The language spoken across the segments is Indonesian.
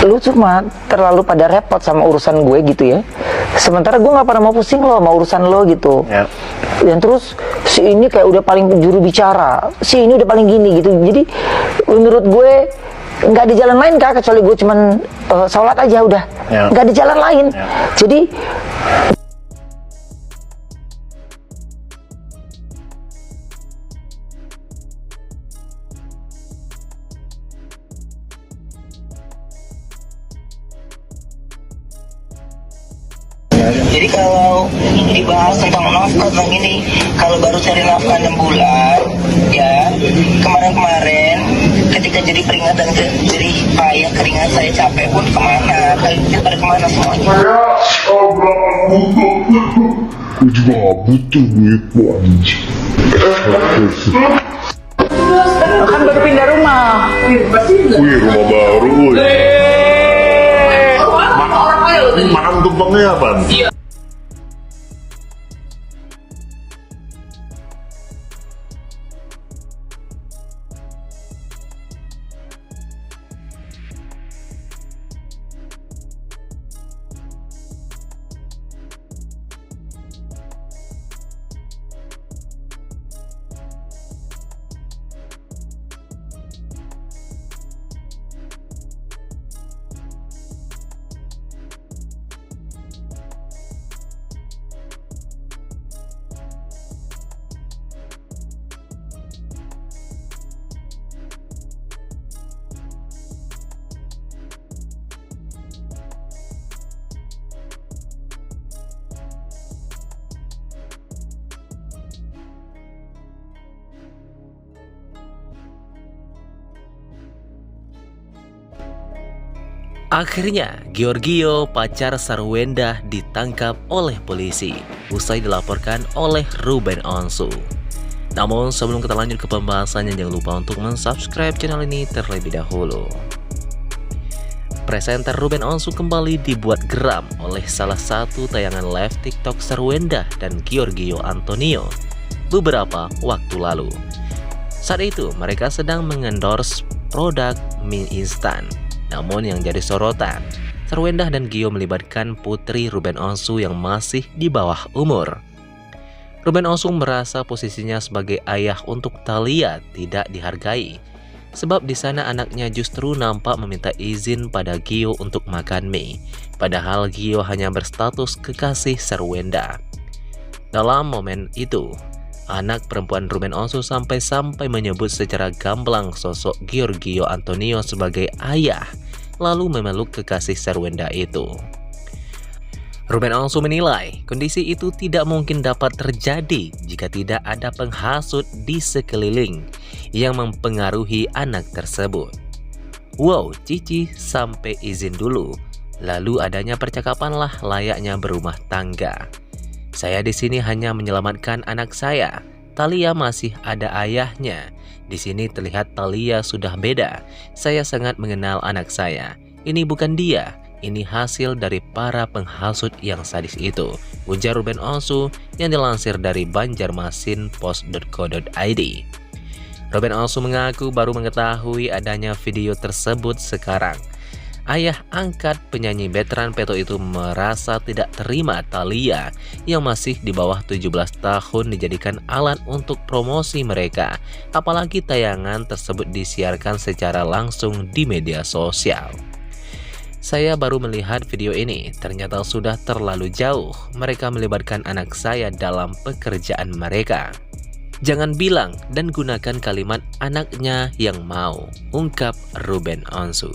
Lu cuma terlalu pada repot sama urusan gue gitu ya, sementara gue nggak pernah mau pusing lo sama urusan lo gitu ya. Dan terus si ini kayak udah paling juru bicara, si ini udah paling gini gitu. Jadi menurut gue nggak ada jalan lain kak, kecuali gue cuman sholat aja udah ya. Nggak ada jalan lain ya. Jadi kalau dibahas tentang nafkah tentang ini, kalau baru cari nafkah 6 bulan, ya kemarin-kemarin ketika jadi peringatan jadi payah keringat saya capek pun kemana? Kalian pada kemana semuanya? Gue juga gak butuh duit anjing. Kan baru pindah rumah. Wih, rumah baru. Makan tumpengnya apa? Akhirnya, Giorgio, pacar Sarwenda, ditangkap oleh polisi usai dilaporkan oleh Ruben Onsu. Namun sebelum kita lanjut ke pembahasannya, jangan lupa untuk mensubscribe channel ini terlebih dahulu. Presenter Ruben Onsu kembali dibuat geram oleh salah satu tayangan live TikTok Sarwenda dan Giorgio Antonio beberapa waktu lalu. Saat itu mereka sedang mengendorse produk mie instan. Namun yang jadi sorotan, Sarwenda dan Gio melibatkan putri Ruben Onsu yang masih di bawah umur. Ruben Onsu merasa posisinya sebagai ayah untuk Thalia tidak dihargai, sebab di sana anaknya justru nampak meminta izin pada Gio untuk makan mie, padahal Gio hanya berstatus kekasih Sarwenda. Dalam momen itu, anak perempuan Ruben Onsu sampai-sampai menyebut secara gamblang sosok Giorgio Antonio sebagai ayah, lalu memeluk kekasih Sarwenda itu. Ruben Onsu menilai kondisi itu tidak mungkin dapat terjadi jika tidak ada penghasut di sekeliling yang mempengaruhi anak tersebut. Wow, Cici sampai izin dulu, lalu adanya percakapanlah layaknya berumah tangga. Saya di sini hanya menyelamatkan anak saya. Thalia masih ada ayahnya. Di sini terlihat Thalia sudah beda. Saya sangat mengenal anak saya. Ini bukan dia. Ini hasil dari para penghasut yang sadis itu, ujar Ruben Onsu yang dilansir dari banjarmasinpost.co.id. Ruben Onsu mengaku baru mengetahui adanya video tersebut sekarang. Ayah angkat penyanyi veteran Peto itu merasa tidak terima Thalia yang masih di bawah 17 tahun dijadikan alat untuk promosi mereka, apalagi tayangan tersebut disiarkan secara langsung di media sosial. Saya baru melihat video ini, ternyata sudah terlalu jauh. Mereka melibatkan anak saya dalam pekerjaan mereka. Jangan bilang dan gunakan kalimat anaknya yang mau, ungkap Ruben Onsu.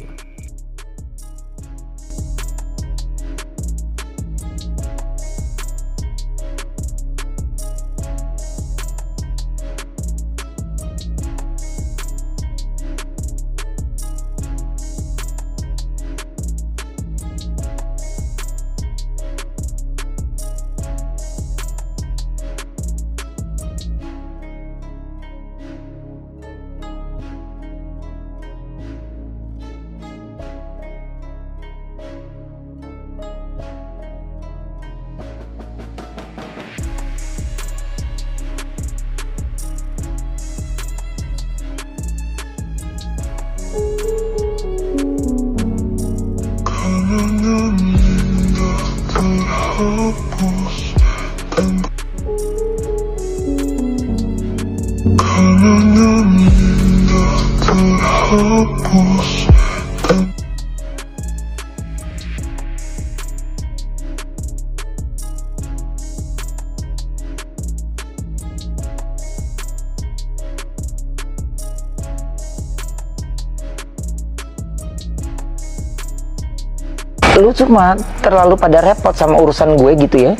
Lu cuma terlalu pada repot sama urusan gue gitu ya.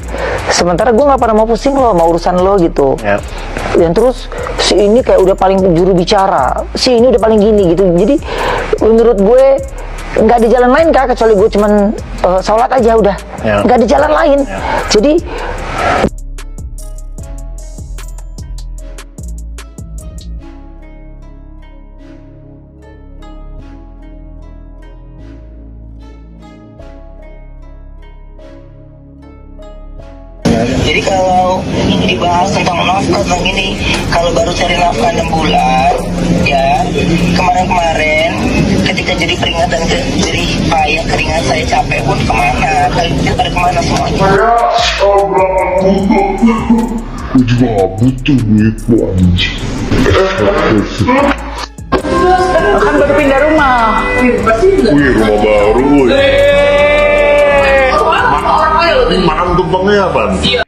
Sementara gue nggak pernah mau pusing lo sama urusan lo gitu. Dan terus si ini kayak udah paling juru bicara, si ini udah paling gini gitu. Jadi menurut gue nggak ada jalan lain kak kecuali gue cuman sholat aja udah. Nggak ada jalan lain. Jadi Jadi kalau dibahas tentang nafkah tentang ini, kalau baru cari nafkah 6 bulan, ya kemarin-kemarin ketika jadi peringatan jadi payah keringat saya capek pun kemana? Kalian pada kemana semuanya? Gue juga gak butuh duit lo anjing. kan baru pindah rumah. Wih, rumah baru wih. Makan tumpengnya apa? Iya.